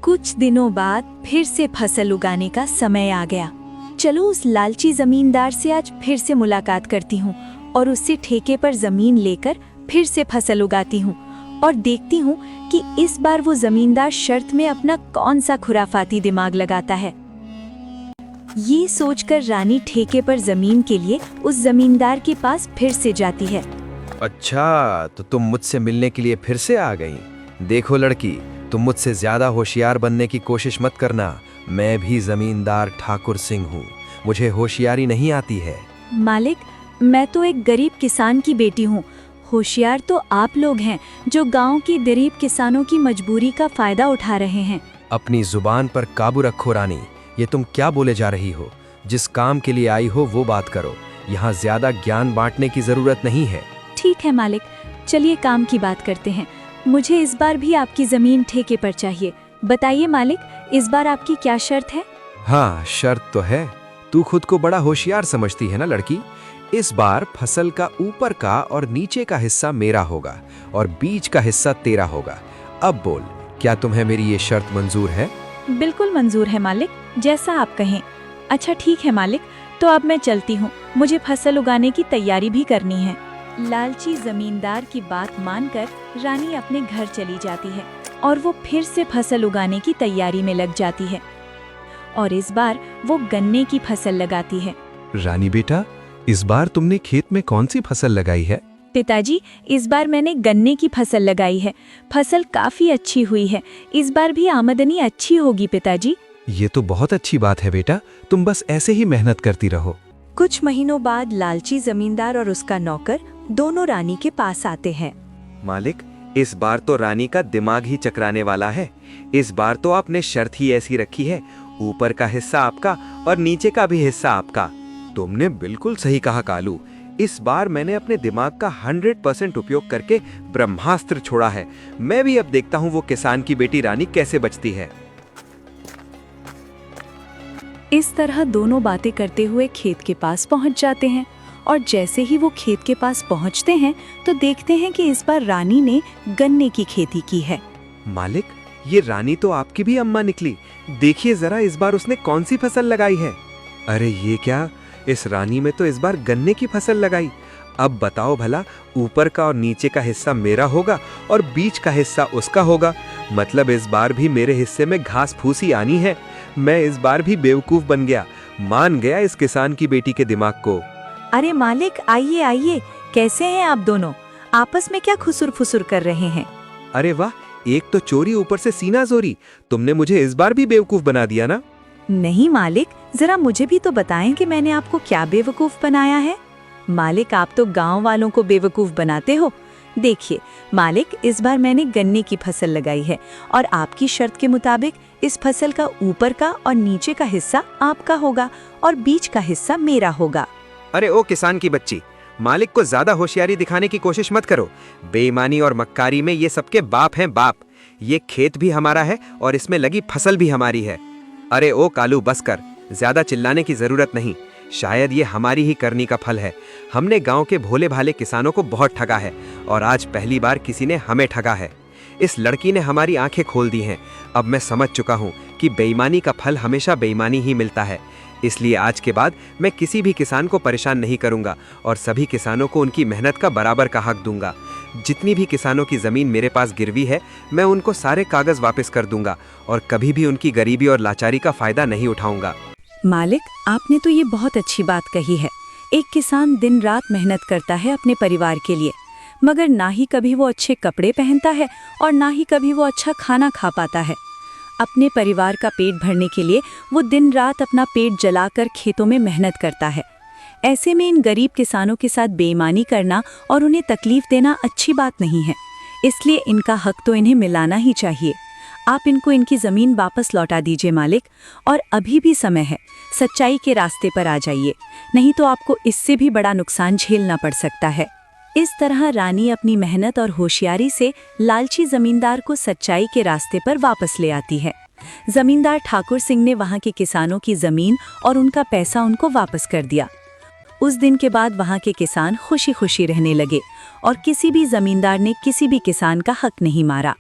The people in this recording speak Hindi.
कुछ दिनों बाद फिर से फसल उगाने का समय आ गया। चलो उस लालची जमींदार से आज फिर से मुलाकात करती हूँ और उससे ठेके पर जमीन लेकर फिर से फसल उगाती हूँ और देखती हूँ कि इस बार वो जमींदार शर्त में अपना कौन सा खुराफाती दिमाग लगाता है। ये सोचकर रानी ठेके पर जमीन के लिए उस जमींदार के पास फिर से जाती है। अच्छा, तो तुम मुझसे मिलने के लिए फिर से आ गई। देखो लड़की, तुम मुझसे ज्यादा होशियार बनने की कोशिश मत करना। मैं भी जमींदार ठाकुर सिंह हूँ, मुझे होशियारी नहीं आती है। मालिक, मैं तो एक गरीब किसान की बेटी हूँ। होशियार तो आप लोग हैं जो गांव के गरीब किसानों की मजबूरी का फायदा उठा रहे हैं। अपनी जुबान पर काबू रखो रानी। ये तुम क्या बोले जा रही हो? जिस काम के लिए आई हो वो बात करो। यहाँ ज्यादा ज्ञान बांटने की जरूरत नहीं है। ठीक है मालिक, चलिए काम की बात करते हैं। मुझे इस बार भी आपकी जमीन ठेके पर चाहिए। बताइए मालिक, इस बार आपकी क्या शर्त है? हाँ, शर्त तो है। तू खुद को बड़ा होशियार समझती है ना लड़की। इस बार फसल का ऊपर का और नीचे का हिस्सा मेरा होगा और बीच का हिस्सा तेरा होगा। अब बोल, क्या तुम्हें मेरी ये शर्त मंजूर है? बिल्कुल मंजूर है मालिक, जैसा आप कहें। अच्छा ठीक है मालिक, तो अब मैं चलती हूँ, मुझे फसल उगाने की तैयारी भी करनी है। लालची जमींदार की बात मानकर रानी अपने घर चली जाती है और वो फिर से फसल उगाने की तैयारी में लग जाती है और इस बार वो गन्ने की फसल लगाती है। रानी बेटा, इस बार तुमने खेत में कौन सी फसल लगाई है? पिताजी, इस बार मैंने गन्ने की फसल लगाई है। फसल काफी अच्छी हुई है। इस बार भी आमदनी अच्छी होगी पिताजी। ये तो बहुत अच्छी बात है बेटा, तुम बस ऐसे ही मेहनत करती रहो। कुछ महीनों बाद लालची जमींदार और उसका नौकर दोनों रानी के पास आते हैं। मालिक, इस बार तो रानी का दिमाग ही चकराने वाला है। इस बार तो आपने शर्त ही ऐसी रखी है, ऊपर का हिस्सा आपका और नीचे का भी हिस्सा आपका। तुमने बिल्कुल सही कहा कालू। इस बार मैंने अपने दिमाग का 100% उपयोग करके ब्रह्मास्त्र छोड़ा है। मैं भी अब देखता हूँ वो किसान की बेटी रानी कैसे बचती है। इस तरह दोनों बातें करते हुए खेत के पास पहुंच जाते हैं और जैसे ही वो खेत के पास पहुंचते हैं तो देखते हैं कि इस बार रानी ने गन्ने की खेती की है। मालिक, ये रानी तो आपकी भी अम्मा निकली। देखिए जरा, इस बार उसने कौन सी फसल लगाई है। अरे ये क्या, इस रानी में तो इस बार गन्ने की फसल लगाई। अब बताओ भला, ऊपर का और नीचे का हिस्सा मेरा होगा और बीच का हिस्सा उसका होगा। मतलब इस बार भी मेरे हिस्से में घास फूसी आनी है। मैं इस बार भी बेवकूफ बन गया, मान गया इस किसान की बेटी के दिमाग को। अरे मालिक, आइए आइए, कैसे हैं आप दोनों? आपस में क्या खुसुर फुसुर कर रहे हैं? अरे वाह, एक तो चोरी ऊपर से सीना जोरी। तुमने मुझे इस बार भी बेवकूफ बना दिया ना। नहीं मालिक, जरा मुझे भी तो बताएं कि मैंने आपको क्या बेवकूफ बनाया है। मालिक, आप तो गांव वालों को बेवकूफ बनाते हो। देखिए मालिक, इस बार मैंने गन्ने की फसल लगाई है और आपकी शर्त के मुताबिक इस फसल का ऊपर का और नीचे का हिस्सा आपका होगा और बीच का हिस्सा मेरा होगा। अरे ओ किसान की बच्ची, मालिक को ज्यादा होशियारी दिखाने की कोशिश मत करो। बेईमानी और मक्कारी में ये सबके बाप हैं बाप। ये खेत भी हमारा है और इसमें लगी फसल भी हमारी है। अरे ओ कालू, बस कर, ज्यादा चिल्लाने की जरूरत नहीं। शायद ये हमारी ही करनी का फल है। हमने गांव के भोले भाले किसानों को बहुत ठगा है और आज पहली बार किसी ने हमें ठगा है। इस लड़की ने हमारी आंखें खोल दी हैं। अब मैं समझ चुका हूँ कि बेईमानी का फल हमेशा बेईमानी ही मिलता है। इसलिए आज के बाद मैं किसी भी किसान को परेशान नहीं करूंगा और सभी किसानों को उनकी मेहनत का बराबर का हक दूंगा। जितनी भी किसानों की जमीन मेरे पास गिरवी है, मैं उनको सारे कागज वापस कर दूंगा और कभी भी उनकी गरीबी और लाचारी का फायदा नहीं उठाऊंगा। मालिक, आपने तो ये बहुत अच्छी बात कही है। एक किसान दिन रात मेहनत करता है अपने परिवार के लिए, मगर ना ही कभी वो अच्छे कपड़े पहनता है और ना ही कभी वो अच्छा खाना खा पाता है। अपने परिवार का पेट भरने के लिए वो दिन रात अपना पेट जलाकर खेतों में मेहनत करता है। ऐसे में इन गरीब किसानों के साथ बेईमानी करना और उन्हें तकलीफ देना अच्छी बात नहीं है। इसलिए इनका हक तो इन्हें मिलाना ही चाहिए। आप इनको इनकी जमीन वापस लौटा दीजिए मालिक, और अभी भी समय है, सच्चाई के रास्ते पर आ जाइए, नहीं तो आपको इससे भी बड़ा नुकसान झेलना पड़ सकता है। इस तरह रानी अपनी मेहनत और होशियारी से लालची जमींदार को सच्चाई के रास्ते पर वापस ले आती है। जमींदार ठाकुर सिंह ने वहां के किसानों की जमीन और उनका पैसा उनको वापस कर दिया। उस दिन के बाद वहां के किसान खुशी खुशी रहने लगे और किसी भी जमींदार ने किसी भी किसान का हक नहीं मारा।